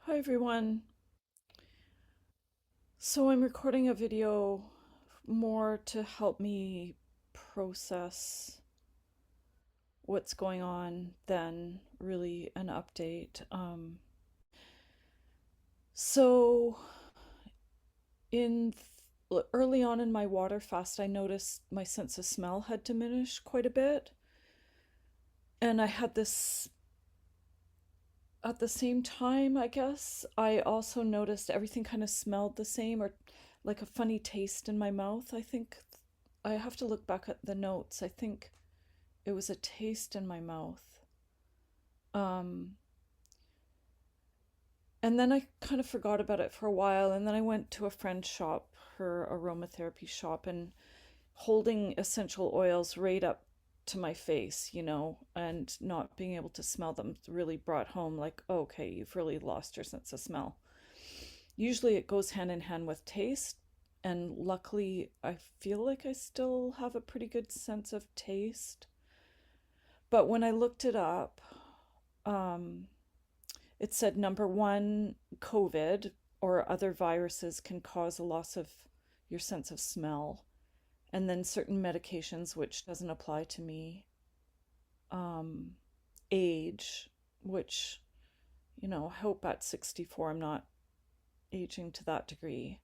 Hi everyone. So I'm recording a video more to help me process what's going on than really an update. So in early on in my water fast, I noticed my sense of smell had diminished quite a bit, and I had this at the same time, I guess. I also noticed everything kind of smelled the same or like a funny taste in my mouth. I think I have to look back at the notes. I think it was a taste in my mouth. Um, and then I kind of forgot about it for a while. And then I went to a friend's shop, her aromatherapy shop, and holding essential oils right up to my face, and not being able to smell them really brought home, like, oh, okay, you've really lost your sense of smell. Usually it goes hand in hand with taste. And luckily, I feel like I still have a pretty good sense of taste. But when I looked it up, um, it said number one, COVID or other viruses can cause a loss of your sense of smell. And then certain medications, which doesn't apply to me, um, age, which, I hope at 64 I'm not aging to that degree.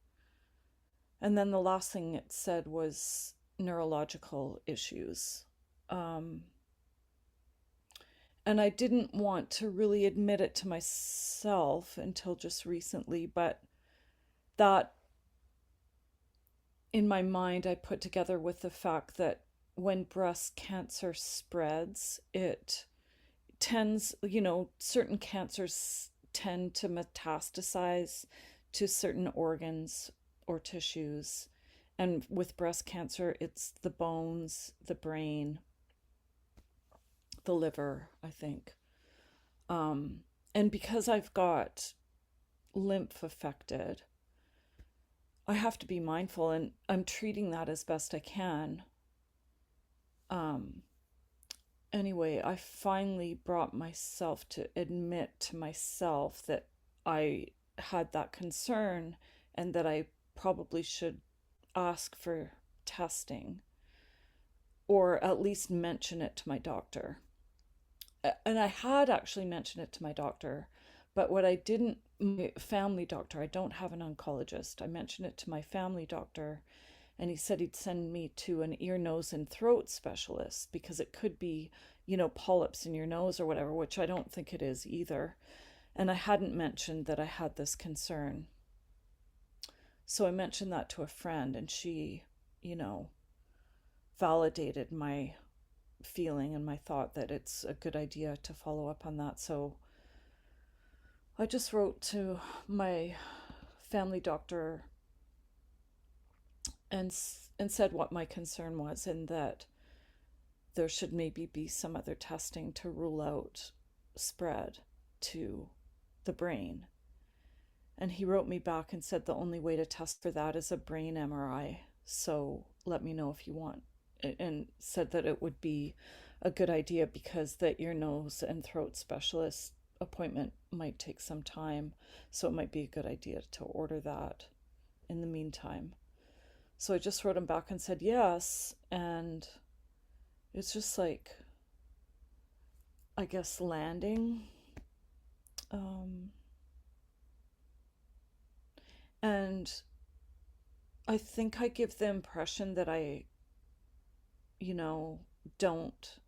And then the last thing it said was neurological issues. Um, and I didn't want to really admit it to myself until just recently, but that in my mind I put together with the fact that when breast cancer spreads, it tends, certain cancers tend to metastasize to certain organs or tissues. And with breast cancer, it's the bones, the brain, the liver, I think. Um, and because I've got lymph affected, I have to be mindful and I'm treating that as best I can. Um, anyway, I finally brought myself to admit to myself that I had that concern and that I probably should ask for testing or at least mention it to my doctor. And I had actually mentioned it to my doctor, but what I didn't, my family doctor, I don't have an oncologist. I mentioned it to my family doctor, and he said he'd send me to an ear, nose, and throat specialist because it could be, polyps in your nose or whatever, which I don't think it is either. And I hadn't mentioned that I had this concern. So I mentioned that to a friend, and she, you know, validated my feeling and my thought that it's a good idea to follow up on that. So I just wrote to my family doctor and said what my concern was and that there should maybe be some other testing to rule out spread to the brain. And he wrote me back and said the only way to test for that is a brain MRI. So let me know if you want. And said that it would be a good idea because the ear, nose, and throat specialist appointment might take some time. So it might be a good idea to order that in the meantime. So I just wrote him back and said yes. And it's just like, I guess, landing. Um, and I think I give the impression that I, you know, don't,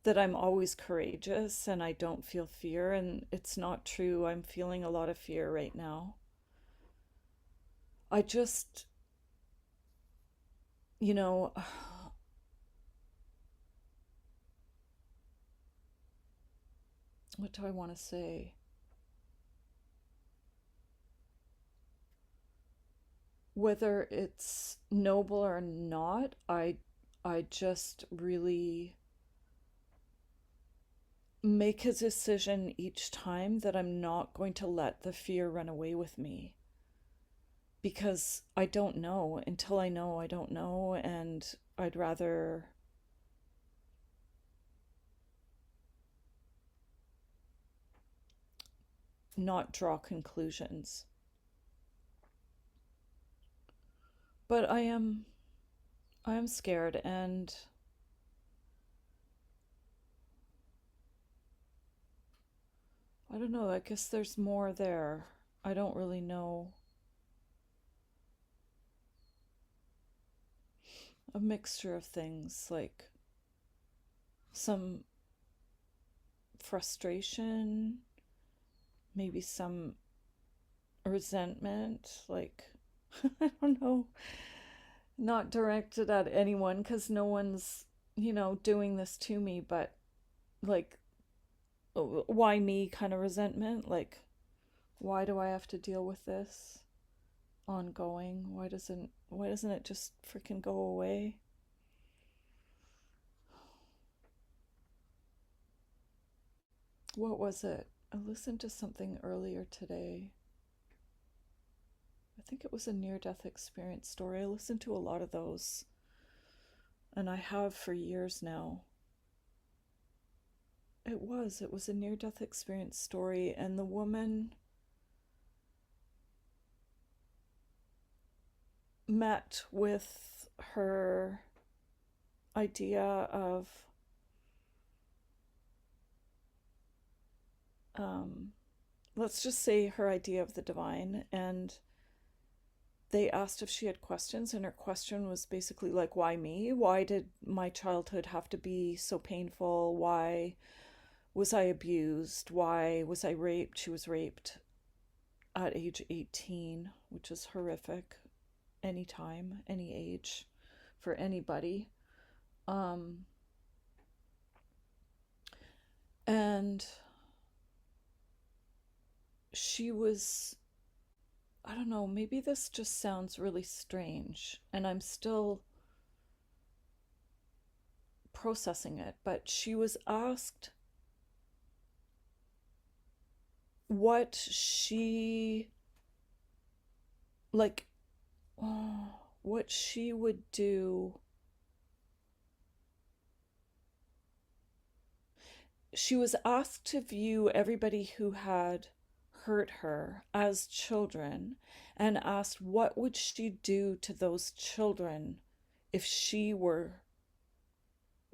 that I'm always courageous and I don't feel fear. And it's not true. I'm feeling a lot of fear right now. I just, you know, what do I want to say? Whether it's noble or not, I just really make a decision each time that I'm not going to let the fear run away with me because I don't know. Until I know, I don't know. And I'd rather not draw conclusions. But I am scared, and I don't know, I guess there's more there. I don't really know. A mixture of things, like some frustration, maybe some resentment, like I don't know, not directed at anyone because no one's, doing this to me, but like, why me kind of resentment? Like, why do I have to deal with this ongoing? Why doesn't it just freaking go away? What was it? I listened to something earlier today. I think it was a near death experience story. I listened to a lot of those, and I have for years now. It was a near death experience story, and the woman met with her idea of um, let's just say her idea of the divine, and they asked if she had questions, and her question was basically like, why me? Why did my childhood have to be so painful? Why was I abused? Why was I raped? She was raped at age 18, which is horrific. Anytime, any age, for anybody. Um, and she was, I don't know, maybe this just sounds really strange, and I'm still processing it, but she was asked what she, like, what she would do. She was asked to view everybody who had hurt her as children, and asked what would she do to those children if she were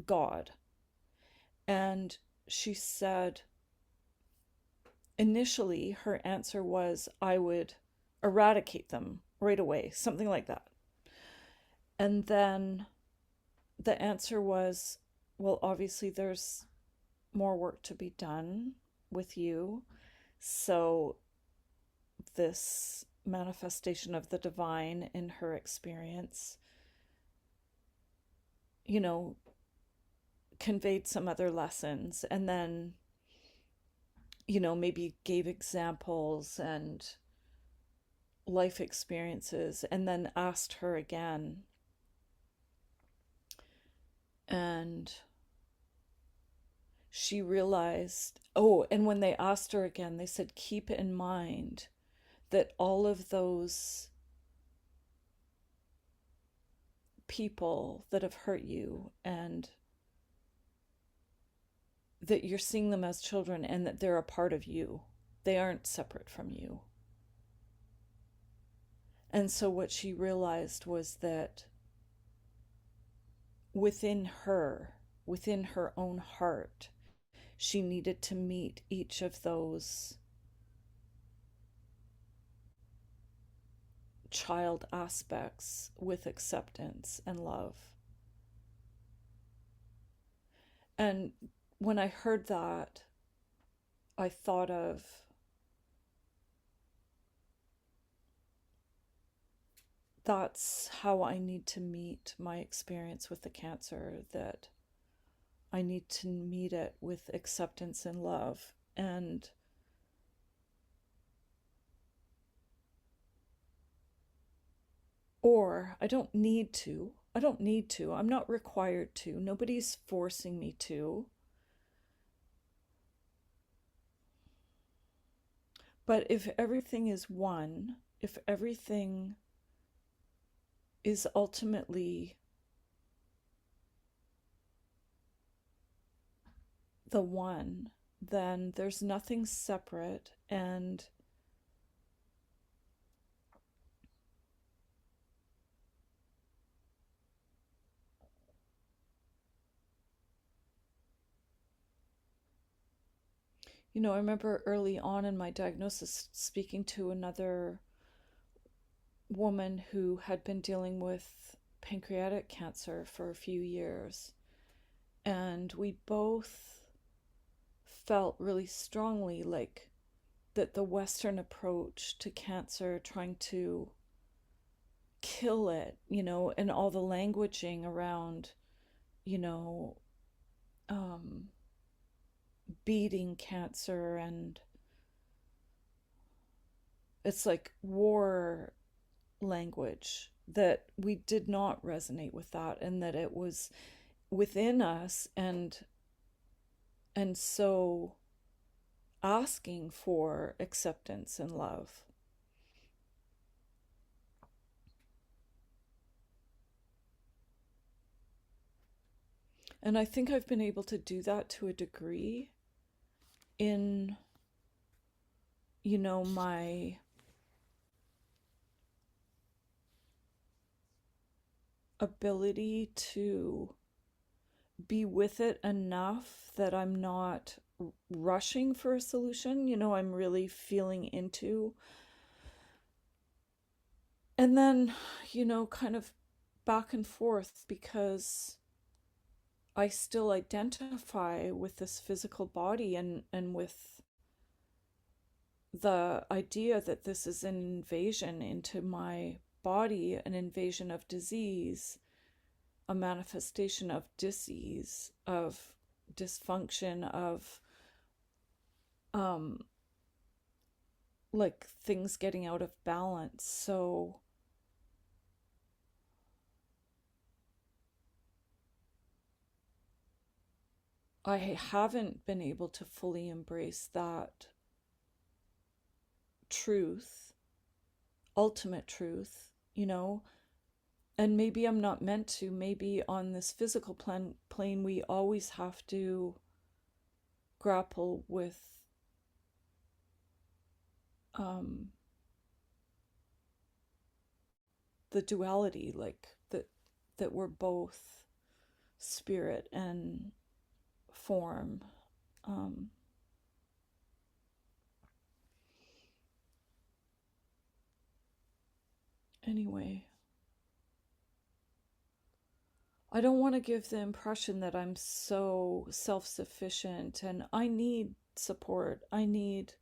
God. And she said initially her answer was, I would eradicate them right away, something like that. And then the answer was, well, obviously there's more work to be done with you. So, this manifestation of the divine in her experience, you know, conveyed some other lessons, and then, maybe gave examples and life experiences, and then asked her again. And she realized, oh, and when they asked her again, they said, keep in mind that all of those people that have hurt you, and that you're seeing them as children, and that they're a part of you. They aren't separate from you. And so what she realized was that within her, within her own heart, she needed to meet each of those child aspects with acceptance and love. And when I heard that, I thought of that's how I need to meet my experience with the cancer, that I need to meet it with acceptance and love. And or I don't need to. I don't need to. I'm not required to. Nobody's forcing me to. But if everything is one, if everything is ultimately the one, then there's nothing separate. And I remember early on in my diagnosis speaking to another woman who had been dealing with pancreatic cancer for a few years. And we both felt really strongly like that the Western approach to cancer, trying to kill it, and all the languaging around, you know, um, beating cancer, and it's like war language, that we did not resonate with that, and that it was within us, and so asking for acceptance and love. And I think I've been able to do that to a degree in, my ability to be with it enough that I'm not rushing for a solution. I'm really feeling into. And then, kind of back and forth, because I still identify with this physical body, and with the idea that this is an invasion into my body, an invasion of disease, a manifestation of disease, of dysfunction, of um like things getting out of balance. So I haven't been able to fully embrace that truth, ultimate truth, and maybe I'm not meant to. Maybe on this physical plane we always have to grapple with um the duality, like that we're both spirit and form. um anyway, I don't want to give the impression that I'm so self-sufficient, and I need support. I need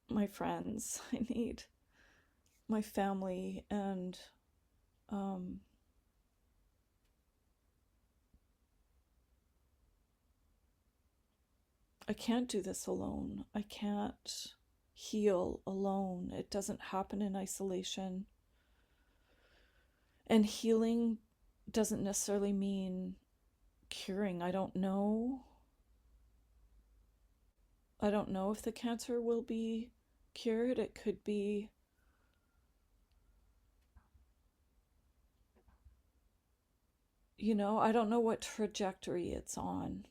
my friends. I need my family, and um I can't do this alone. I can't heal alone. It doesn't happen in isolation. And healing doesn't necessarily mean curing. I don't know if the cancer will be cured. It could be, I don't know what trajectory it's on.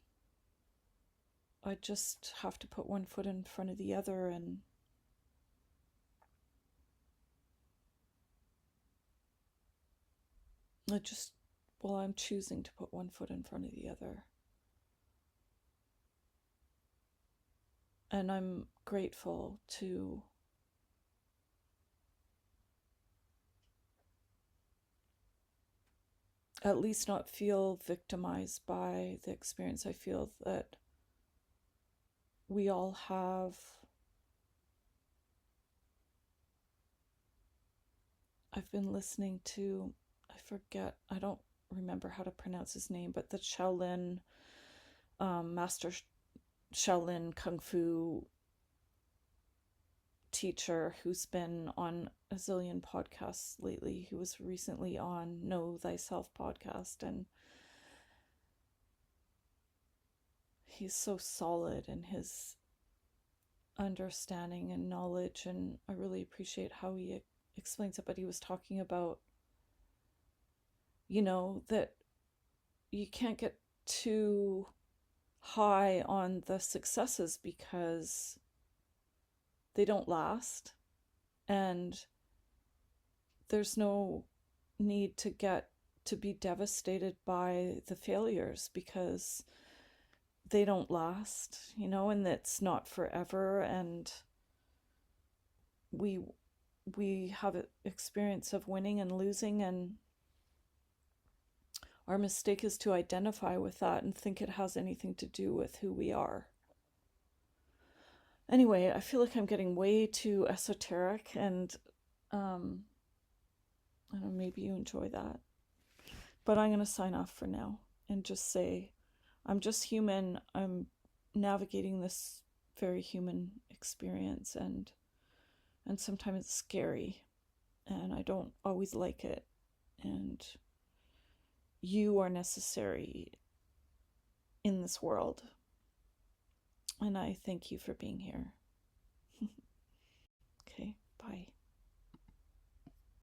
I just have to put one foot in front of the other, and I just, well, I'm choosing to put one foot in front of the other. And I'm grateful to at least not feel victimized by the experience. I feel that we all have. I've been listening to, I don't remember how to pronounce his name, but the Master Shaolin Kung Fu teacher who's been on a zillion podcasts lately, who was recently on Know Thyself podcast, and he's so solid in his understanding and knowledge, and I really appreciate how he explains it. But he was talking about, that you can't get too high on the successes because they don't last, and there's no need to get to be devastated by the failures because they don't last, and it's not forever. And we we have an experience of winning and losing, and our mistake is to identify with that and think it has anything to do with who we are. Anyway, I feel like I'm getting way too esoteric, and I don't know, maybe you enjoy that. But I'm going to sign off for now and just say I'm just human. I'm navigating this very human experience, and sometimes it's scary, and I don't always like it. And you are necessary in this world. And I thank you for being here.